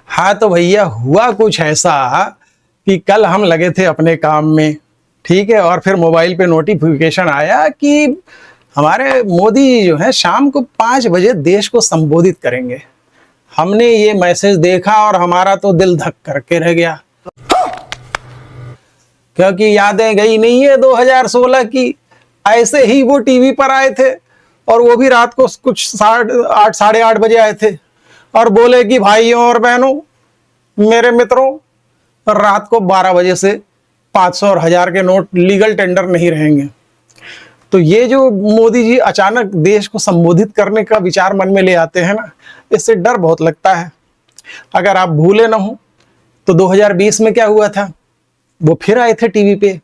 हाँ तो भैया हुआ कुछ ऐसा कि कल हम लगे थे अपने काम में, ठीक है, और फिर मोबाइल पे नोटिफिकेशन आया कि हमारे मोदी जी जो है शाम को 5 बजे देश को संबोधित करेंगे। हमने ये मैसेज देखा और हमारा तो दिल धक करके रह गया, क्योंकि यादें गई नहीं है 2016 की। ऐसे ही वो टीवी पर आए थे और वो भी रात को कुछ 8:30 8:30 बजे आए थे और बोले कि भाइयों और बहनों, मेरे मित्रों, रात को 12 बजे से 500 और 1000 के नोट लीगल टेंडर नहीं रहेंगे। तो ये जो मोदी जी अचानक देश को संबोधित करने का विचार मन में ले आते हैं ना, इससे डर बहुत लगता है। अगर आप भूले ना हो तो 2020 में क्या हुआ था, वो फिर आए थे टीवी पे,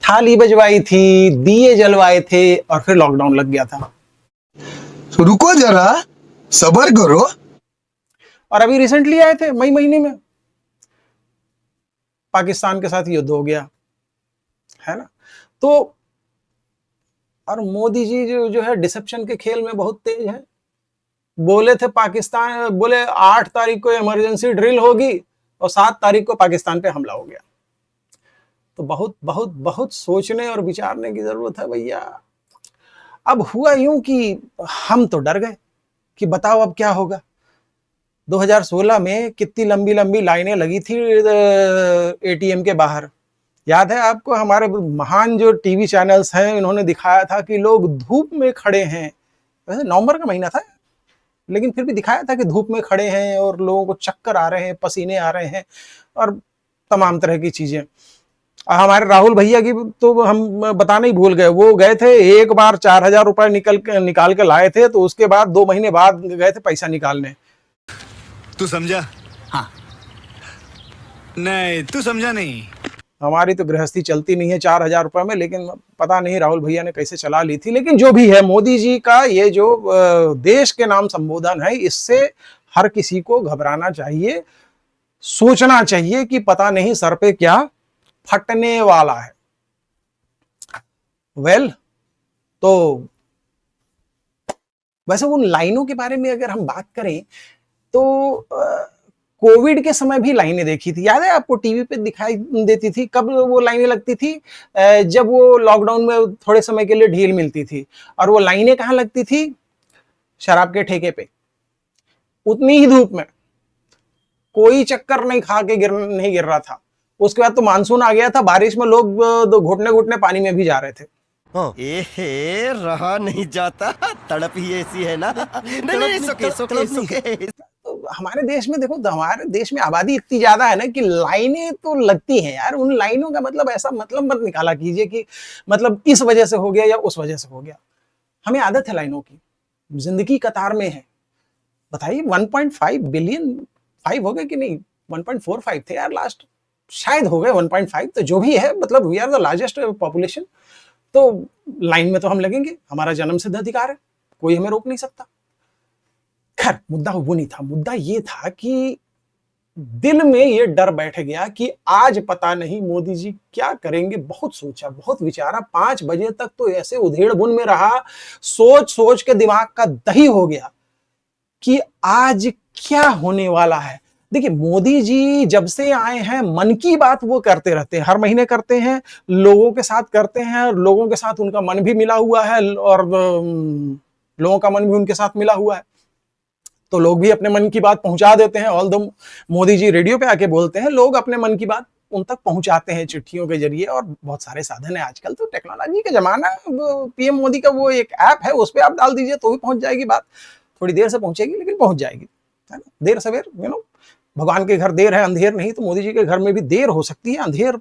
थाली बजवाई थी, दिए जलवाए थे और फिर लॉकडाउन लग गया था। रुको जरा, सबर करो। और अभी रिसेंटली आए थे मई महीने में, पाकिस्तान के साथ युद्ध हो गया, है ना। तो और मोदी जी जो है डिसेप्शन के खेल में बहुत तेज है। बोले थे पाकिस्तान, बोले 8 तारीख को इमरजेंसी ड्रिल होगी और 7 तारीख को पाकिस्तान पे हमला हो गया। तो बहुत बहुत बहुत सोचने और विचारने की जरूरत है भैया। अब हुआ यूं कि हम तो डर गए कि बताओ अब क्या होगा। 2016 में कितनी लंबी लंबी लाइनें लगी थी एटीएम के बाहर। याद है आपको, हमारे महान जो टीवी चैनल्स हैं इन्होंने दिखाया था कि लोग धूप में खड़े हैं। वैसे नवंबर का महीना था, लेकिन फिर भी दिखाया था कि धूप में खड़े हैं और लोगों को चक्कर आ रहे हैं, पसीने आ रहे हैं और तमाम तरह की चीजें। हमारे राहुल भैया की तो हम बताना ही भूल गए। वो गए थे एक बार 4000 रुपए निकाल के लाए थे, तो उसके बाद 2 महीने बाद गए थे पैसा निकालने। तू समझा? हाँ। नहीं, तू समझा नहीं। हमारी तो गृहस्थी चलती नहीं है 4000 रुपए में, लेकिन पता नहीं राहुल भैया ने कैसे चला ली थी। लेकिन जो भी है, मोदी जी का ये जो देश के नाम संबोधन है, इससे हर किसी को घबराना चाहिए, सोचना चाहिए कि पता नहीं सर पे क्या फटने वाला है। तो वैसे उन लाइनों के बारे में अगर हम बात करें तो कोविड के समय भी लाइनें देखी थी। याद है आपको, टीवी पे दिखाई देती थी। कब वो लाइनें लगती थी? जब वो लॉकडाउन में थोड़े समय के लिए ढील मिलती थी। और वो लाइनें कहाँ लगती थी? शराब के ठेके पे, उतनी ही धूप में, कोई चक्कर नहीं खा के नहीं गिर रहा था। उसके बाद तो मानसून आ गया था, बारिश में लोग घुटने घुटने पानी में भी जा रहे थे। एहे, रहा नहीं जाता, तड़प ही ऐसी है ना। नहीं, सुके। तो हमारे देश में देखो, हमारे देश में आबादी इतनी ज्यादा है ना कि लाइनें तो लगती हैं यार। उन लाइनों का मतलब ऐसा मतलब मत निकाला कीजिए कि मतलब इस वजह से हो गया या उस वजह से हो गया। हमें आदत है लाइनों की, जिंदगी कतार में है। बताइए 1.5 बिलियन, 5 हो गए कि नहीं? 1.45 थे यार लास्ट, शायद हो गए 1.5। तो जो भी है, मतलब we are the largest population. तो लाइन में तो हम लगेंगे, हमारा जन्म सिद्ध अधिकार है, कोई हमें रोक नहीं सकता। खैर, मुद्दा वो नहीं था। मुद्दा ये था कि दिल में ये डर बैठ गया कि आज पता नहीं मोदी जी क्या करेंगे। बहुत सोचा, बहुत विचारा। 5 बजे तक तो ऐसे उधेड़ बुन में रहा, सोच सोच के दिमाग का दही हो गया कि आज क्या होने वाला है। देखिए, मोदी जी जब से आए हैं, मन की बात वो करते रहते हैं, हर महीने करते हैं, लोगों के साथ करते हैं, लोगों के साथ उनका मन भी मिला हुआ है और लोगों का मन भी उनके साथ मिला हुआ है। तो लोग भी अपने मन की बात पहुंचा देते हैं। ऑल दो मोदी जी रेडियो पे आके बोलते हैं, लोग अपने मन की बात उन तक पहुंचाते हैं चिट्ठियों के जरिए। और बहुत सारे साधन है आजकल, तो टेक्नोलॉजी का जमाना। पीएम मोदी का वो एक ऐप है, उस पर आप डाल दीजिए तो भी पहुंच जाएगी बात। थोड़ी देर से पहुंचेगी, लेकिन पहुंच जाएगी, है ना। देर सवेर, भगवान के घर देर है, अंधेर नहीं। तो मोदी जी के घर में भी देर हो सकती है, अंधेर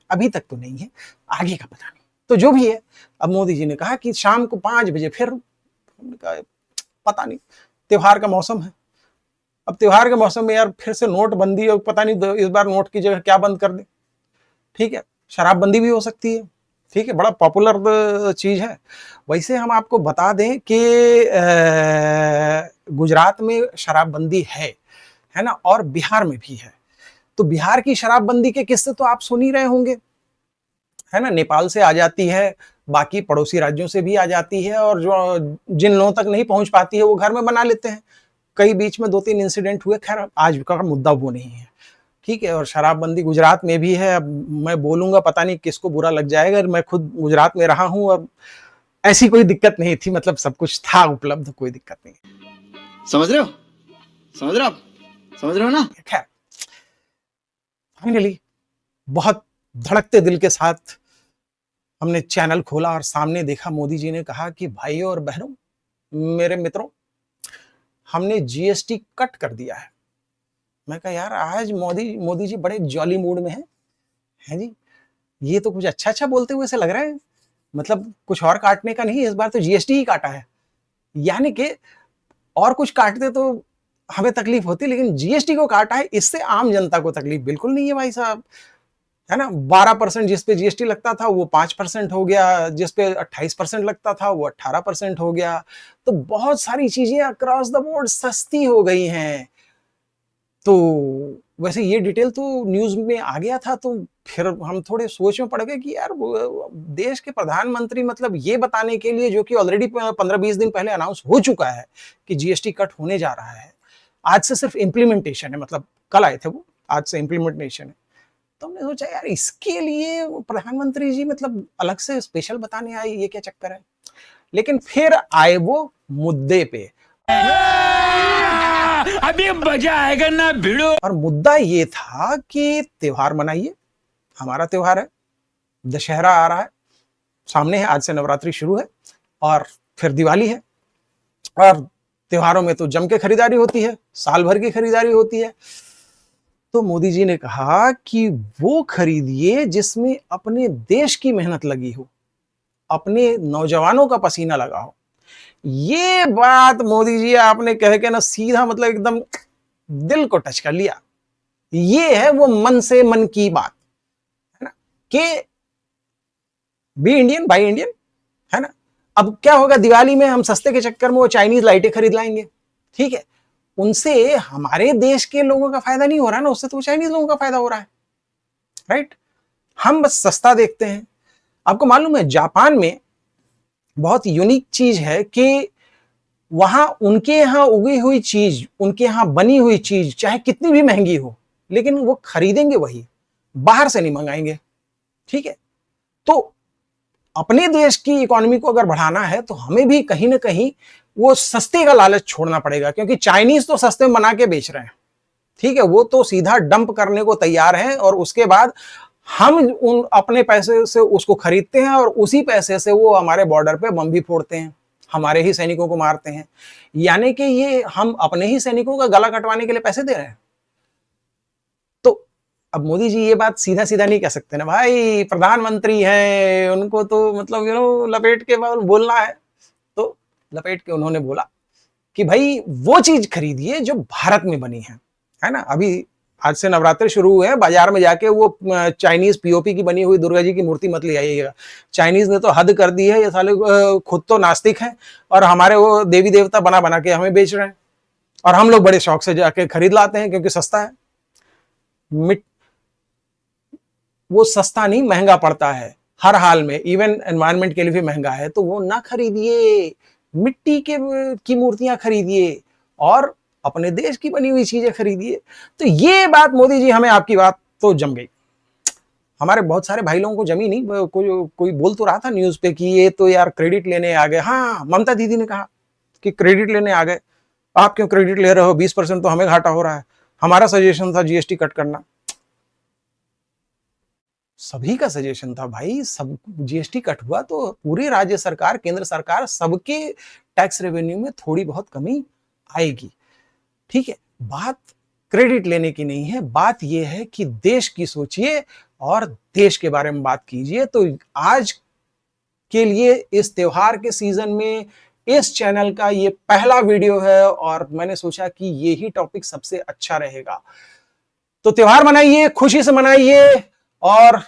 अभी तक तो नहीं है, आगे का पता नहीं। तो जो भी है, अब मोदी जी ने कहा कि शाम को 5 बजे फिर। पता नहीं, त्योहार का मौसम है। अब त्योहार के मौसम में यार फिर से नोटबंदी, और पता नहीं इस बार नोट की जगह क्या बंद कर दे। ठीक है, शराबबंदी भी हो सकती है। ठीक है, बड़ा पॉपुलर चीज है। वैसे हम आपको बता दें कि गुजरात में शराबबंदी है ना, और बिहार में भी है। तो बिहार की शराबबंदी के किस्से तो आप सुन ही रहे होंगे, है ना। नेपाल से आ जाती है, बाकी पड़ोसी राज्यों से भी आ जाती है, और जो जिन लोगों तक नहीं पहुंच पाती है वो घर में बना लेते हैं। कई बीच में 2-3 इंसिडेंट हुए, खैर आज का मुद्दा वो नहीं है, ठीक है। और शराबबंदी गुजरात में भी है, अब मैं बोलूंगा पता नहीं किसको बुरा लग जाएगा, मैं खुद गुजरात में रहा हूं और ऐसी कोई दिक्कत नहीं थी, मतलब सब कुछ था उपलब्ध, कोई दिक्कत नहीं। समझ रहे हो? समझ रहे हो आप? समझ रहे हो ना? खैर फाइनली बहुत धड़कते दिल के साथ हमने चैनल खोला और सामने देखा मोदी जी ने कहा कि भाइयों और बहनों, मेरे मित्रों, हमने जीएसटी कट कर दिया है। मैं कहा यार आज मोदी जी बड़े जॉली मूड में हैं जी, ये तो कुछ अच्छा अच्छा बोलते हुए से लग रहा है, मतलब कुछ और काटने का नहीं, इस बार तो जीएसटी ही काटा है। यानी कि और कुछ काटते तो हमें तकलीफ होती, लेकिन जीएसटी को काटा है, इससे आम जनता को तकलीफ बिल्कुल नहीं है भाई साहब, है ना। 12% जिस पे जीएसटी लगता था वो 5% हो गया, जिस पे 28% लगता था वो 18% हो गया। तो बहुत सारी चीजें अक्रॉस द बोर्ड सस्ती हो गई हैं। तो वैसे ये डिटेल तो न्यूज में आ गया था, तो फिर हम थोड़े सोच में पड़ गए कि यार देश के प्रधानमंत्री मतलब ये बताने के लिए, जो कि ऑलरेडी 15-20 दिन पहले अनाउंस हो चुका है कि जीएसटी कट होने जा रहा है, आज से सिर्फ इम्प्लीमेंटेशन है, मतलब कल आए थे वो, आज से इम्प्लीमेंटेशन है। तो हमने सोचा यार इसके लिए प्रधानमंत्री जी मतलब अलग से स्पेशल बताने आए, ये क्या चक्कर है। लेकिन फिर आए वो मुद्दे पे, अभी मजा आएगा ना भिड़ो। और मुद्दा ये था कि त्योहार मनाइए, हमारा त्योहार है, दशहरा आ रहा है सामने है, आज से नवरात्रि शुरू है और फिर दिवाली है, और त्योहारों में तो जम के खरीदारी होती है, साल भर की खरीदारी होती है। तो मोदी जी ने कहा कि वो खरीदिए जिसमें अपने देश की मेहनत लगी हो, अपने नौजवानों का पसीना लगा हो। ये बात मोदी जी आपने कह के ना सीधा मतलब एकदम दिल को टच कर लिया। ये है वो मन से मन की बात, है ना, कि बी इंडियन बाई इंडियन, है ना। अब क्या होगा, दिवाली में हम सस्ते के चक्कर में वो चाइनीज लाइटें खरीद लाएंगे, ठीक है, उनसे हमारे देश के लोगों का फायदा नहीं हो रहा ना, उससे तो चाइनीज लोगों का फायदा हो रहा है, राइट। हम बस सस्ता देखते हैं। आपको मालूम है जापान में बहुत यूनिक चीज है कि वहां उनके यहां उगी हुई चीज, उनके यहां बनी हुई चीज चाहे कितनी भी महंगी हो, लेकिन वो खरीदेंगे वही, बाहर से नहीं मंगाएंगे, ठीक है। तो अपने देश की इकोनॉमी को अगर बढ़ाना है तो हमें भी कहीं ना कहीं वो सस्ते का लालच छोड़ना पड़ेगा, क्योंकि चाइनीज तो सस्ते में बना के बेच रहे हैं, ठीक है, वो तो सीधा डंप करने को तैयार हैं, और उसके बाद हम उन अपने पैसे से उसको खरीदते हैं और उसी पैसे से वो हमारे बॉर्डर पे बम भी फोड़ते हैं, हमारे ही सैनिकों को मारते हैं। यानी कि ये हम अपने ही सैनिकों का गला कटवाने के लिए पैसे दे रहे हैं। तो अब मोदी जी ये बात सीधा सीधा नहीं कह सकते ना भाई, प्रधानमंत्री हैं, उनको तो मतलब लपेट के बोलना है। तो लपेट के उन्होंने बोला कि भाई वो चीज खरीदिए जो भारत में बनी है ना। अभी आज से नवरात्रि शुरू हुए हैं, बाजार में जाके वो चाइनीज पीओपी की बनी हुई दुर्गा जी की मूर्ति मत ले आइएगा। चाइनीज ने तो हद कर दी है, ये साले खुद तो नास्तिक हैं और हमारे वो देवी देवता बना बना के हमें बेच रहे हैं, और हम लोग बड़े शौक से जाके खरीद लाते हैं क्योंकि सस्ता है। वो सस्ता नहीं, महंगा पड़ता है हर हाल में, इवन एनवायरनमेंट के लिए भी महंगा है। तो वो ना खरीदिए, मिट्टी की मूर्तियां खरीदिए और अपने देश की बनी हुई चीजें खरीदिए। तो ये बात मोदी जी, हमें आपकी बात तो जम गई। हमारे बहुत सारे भाई लोगों को जमी नहीं, कोई बोल तो रहा था न्यूज पे कि ये तो यार क्रेडिट लेने आ गए। हाँ, ममता दीदी ने कहा कि क्रेडिट लेने आ गए, आप क्यों क्रेडिट ले रहे हो, 20% तो हमें घाटा हो रहा है, हमारा सजेशन था जीएसटी कट करना। सभी का सजेशन था भाई, सब जीएसटी कट हुआ तो पूरी राज्य सरकार, केंद्र सरकार, सबके टैक्स रेवेन्यू में थोड़ी बहुत कमी आएगी, ठीक है। बात क्रेडिट लेने की नहीं है, बात यह है कि देश की सोचिए और देश के बारे में बात कीजिए। तो आज के लिए इस त्योहार के सीजन में इस चैनल का ये पहला वीडियो है और मैंने सोचा कि ये ही टॉपिक सबसे अच्छा रहेगा। तो त्योहार मनाइए, खुशी से मनाइए और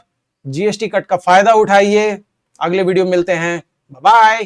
जीएसटी कट का फायदा उठाइए। अगले वीडियो में मिलते हैं, बाय बाय।